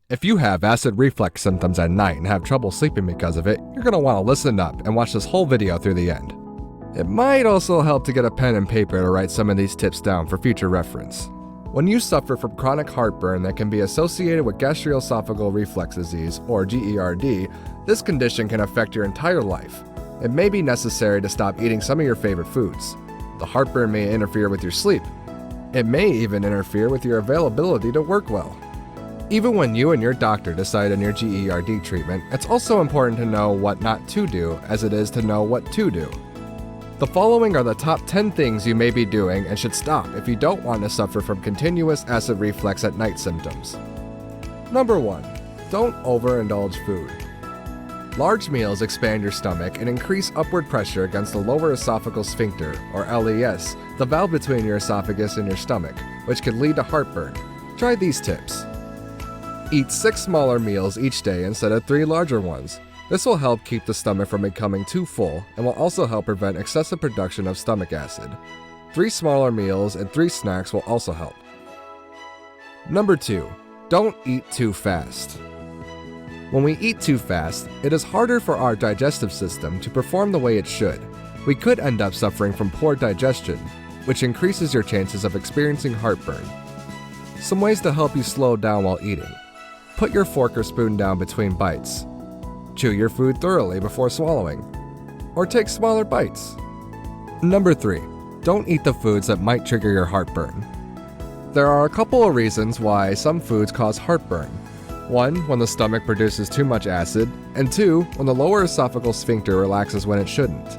If you have acid reflux symptoms at night and have trouble sleeping because of it, you're going to want to listen up and watch this whole video through the end. It might also help to get a pen and paper to write some of these tips down for future reference. When you suffer from chronic heartburn that can be associated with gastroesophageal reflux disease, or GERD, this condition can affect your entire life. It may be necessary to stop eating some of your favorite foods. The heartburn may interfere with your sleep. It may even interfere with your availability to work well. Even when you and your doctor decide on your GERD treatment, it's also important to know what not to do as it is to know what to do. The following are the top 10 things you may be doing and should stop if you don't want to suffer from continuous acid reflux at night symptoms. Number 1. Don't overindulge food. Large meals expand your stomach and increase upward pressure against the lower esophageal sphincter, or LES, the valve between your esophagus and your stomach, which can lead to heartburn. Try these tips. Eat 6 smaller meals each day instead of 3 larger ones. This will help keep the stomach from becoming too full and will also help prevent excessive production of stomach acid. 3 smaller meals and 3 snacks will also help. Number 2. Don't eat too fast. When we eat too fast, it is harder for our digestive system to perform the way it should. We could end up suffering from poor digestion, which increases your chances of experiencing heartburn. Some ways to help you slow down while eating. Put your fork or spoon down between bites. Chew your food thoroughly before swallowing. Or take smaller bites. Number 3. Don't eat the foods that might trigger your heartburn. There are a couple of reasons why some foods cause heartburn. 1. When the stomach produces too much acid, and 2. When the lower esophageal sphincter relaxes when it shouldn't.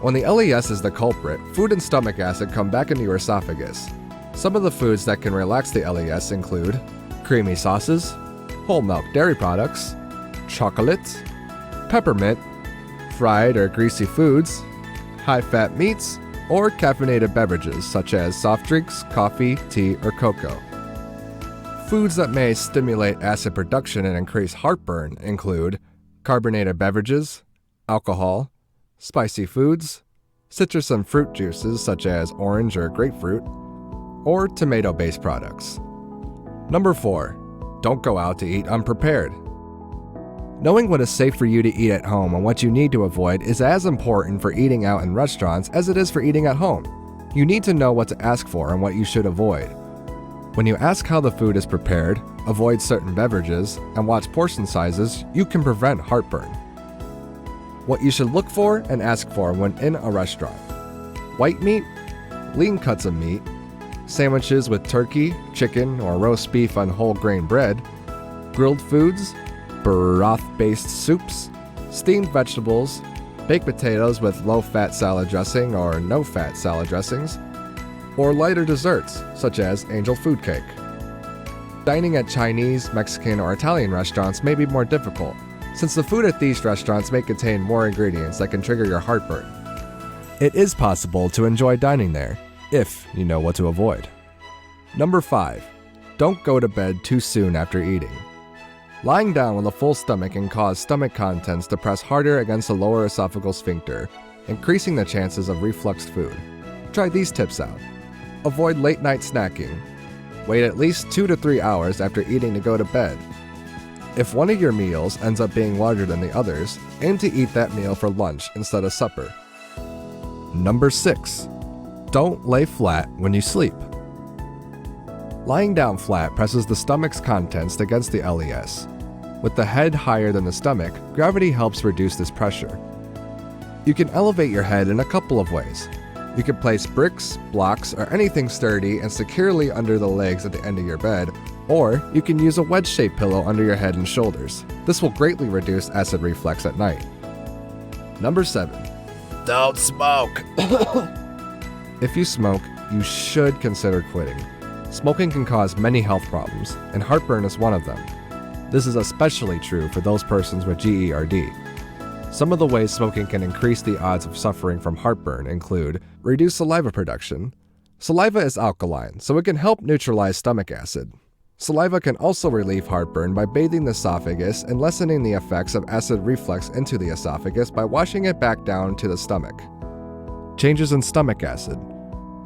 When the LES is the culprit, food and stomach acid come back into your esophagus. Some of the foods that can relax the LES include creamy sauces, whole milk dairy products, chocolate, peppermint, fried or greasy foods, high-fat meats, or caffeinated beverages such as soft drinks, coffee, tea, or cocoa. Foods that may stimulate acid production and increase heartburn include carbonated beverages, alcohol, spicy foods, citrus and fruit juices such as orange or grapefruit, or tomato-based products. Number 4. Don't go out to eat unprepared. Knowing what is safe for you to eat at home and what you need to avoid is as important for eating out in restaurants as it is for eating at home. You need to know what to ask for and what you should avoid. When you ask how the food is prepared, avoid certain beverages, and watch portion sizes, you can prevent heartburn. What you should look for and ask for when in a restaurant: white meat, lean cuts of meat, sandwiches with turkey, chicken, or roast beef on whole grain bread, grilled foods, broth-based soups, steamed vegetables, baked potatoes with low-fat salad dressing or no-fat salad dressings, or lighter desserts such as angel food cake. Dining at Chinese, Mexican, or Italian restaurants may be more difficult, since the food at these restaurants may contain more ingredients that can trigger your heartburn. It is possible to enjoy dining there, if you know what to avoid. Number 5. Don't go to bed too soon after eating. Lying down with a full stomach can cause stomach contents to press harder against the lower esophageal sphincter, increasing the chances of refluxed food. Try these tips out. Avoid late night snacking. Wait at least 2 to 3 hours after eating to go to bed. If one of your meals ends up being larger than the others, aim to eat that meal for lunch instead of supper. Number 6. Don't lay flat when you sleep. Lying down flat presses the stomach's contents against the LES. With the head higher than the stomach, gravity helps reduce this pressure. You can elevate your head in a couple of ways. You can place bricks, blocks, or anything sturdy and securely under the legs at the end of your bed, or you can use a wedge-shaped pillow under your head and shoulders. This will greatly reduce acid reflux at night. Number 7. Don't smoke! If you smoke, you should consider quitting. Smoking can cause many health problems, and heartburn is one of them. This is especially true for those persons with GERD. Some of the ways smoking can increase the odds of suffering from heartburn include reduced saliva production. Saliva is alkaline, so it can help neutralize stomach acid. Saliva can also relieve heartburn by bathing the esophagus and lessening the effects of acid reflux into the esophagus by washing it back down to the stomach. Changes in stomach acid.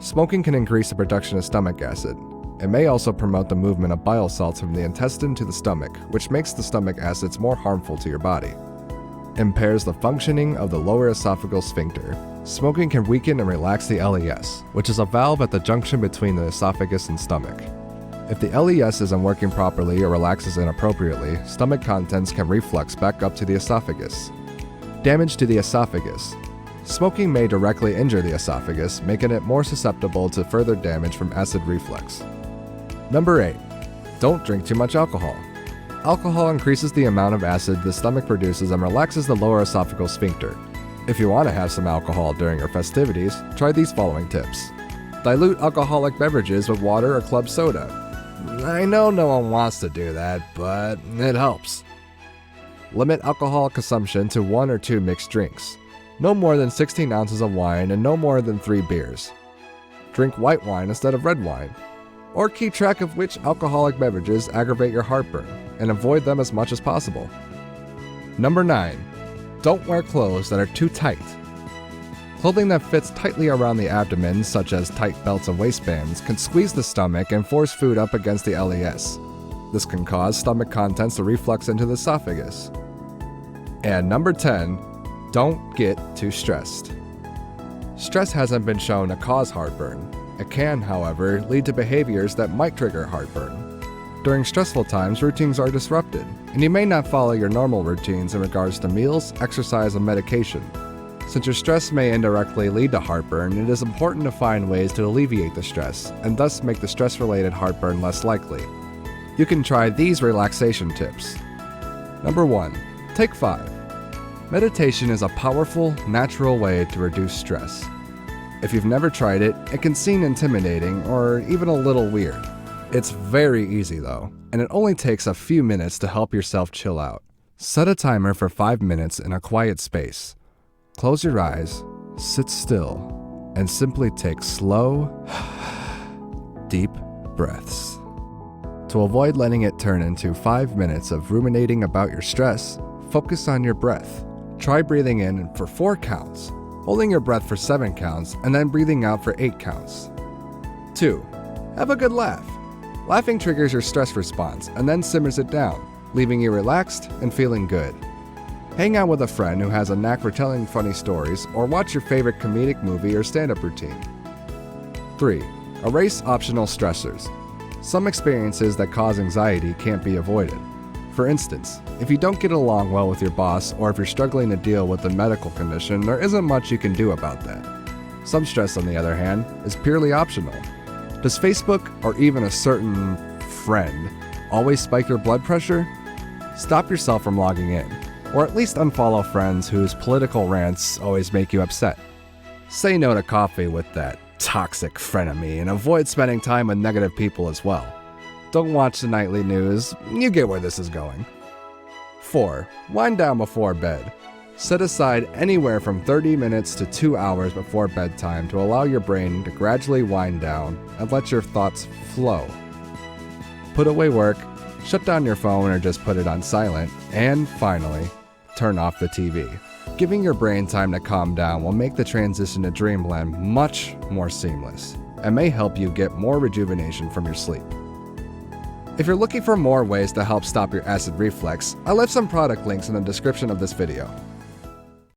Smoking can increase the production of stomach acid. It may also promote the movement of bile salts from the intestine to the stomach, which makes the stomach acids more harmful to your body. Impairs the functioning of the lower esophageal sphincter. Smoking can weaken and relax the LES, which is a valve at the junction between the esophagus and stomach. If the LES isn't working properly or relaxes inappropriately, stomach contents can reflux back up to the esophagus. Damage to the esophagus. Smoking may directly injure the esophagus, making it more susceptible to further damage from acid reflux. Number 8. Don't drink too much alcohol. Alcohol increases the amount of acid the stomach produces and relaxes the lower esophageal sphincter. If you want to have some alcohol during your festivities, try these following tips. Dilute alcoholic beverages with water or club soda. I know no one wants to do that, but it helps. Limit alcohol consumption to 1 or 2 mixed drinks. No more than 16 ounces of wine and no more than 3 beers. Drink white wine instead of red wine. Or keep track of which alcoholic beverages aggravate your heartburn, and avoid them as much as possible. Number 9. Don't wear clothes that are too tight. Clothing that fits tightly around the abdomen, such as tight belts and waistbands, can squeeze the stomach and force food up against the LES. This can cause stomach contents to reflux into the esophagus. And number 10. Don't get too stressed. Stress hasn't been shown to cause heartburn. It can, however, lead to behaviors that might trigger heartburn. During stressful times, routines are disrupted, and you may not follow your normal routines in regards to meals, exercise, and medication. Since your stress may indirectly lead to heartburn, it is important to find ways to alleviate the stress, and thus make the stress-related heartburn less likely. You can try these relaxation tips. Number 1. Take 5. Meditation is a powerful, natural way to reduce stress. If you've never tried it, it can seem intimidating or even a little weird. It's very easy though, and it only takes a few minutes to help yourself chill out. Set a timer for 5 minutes in a quiet space. Close your eyes, sit still, and simply take slow, deep breaths. To avoid letting it turn into 5 minutes of ruminating about your stress, focus on your breath. Try breathing in for 4 counts, holding your breath for 7 counts, and then breathing out for 8 counts. 2. Have a good laugh. Laughing triggers your stress response and then simmers it down, leaving you relaxed and feeling good. Hang out with a friend who has a knack for telling funny stories, or watch your favorite comedic movie or stand-up routine. 3. Erase optional stressors. Some experiences that cause anxiety can't be avoided. For instance, if you don't get along well with your boss, or if you're struggling to deal with a medical condition, there isn't much you can do about that. Some stress, on the other hand, is purely optional. Does Facebook, or even a certain friend, always spike your blood pressure? Stop yourself from logging in, or at least unfollow friends whose political rants always make you upset. Say no to coffee with that toxic frenemy, and avoid spending time with negative people as well. Don't watch the nightly news, you get where this is going. 4. Wind down before bed. Set aside anywhere from 30 minutes to 2 hours before bedtime to allow your brain to gradually wind down and let your thoughts flow. Put away work, shut down your phone or just put it on silent, and finally, turn off the TV. Giving your brain time to calm down will make the transition to dreamland much more seamless and may help you get more rejuvenation from your sleep. If you're looking for more ways to help stop your acid reflux, I left some product links in the description of this video.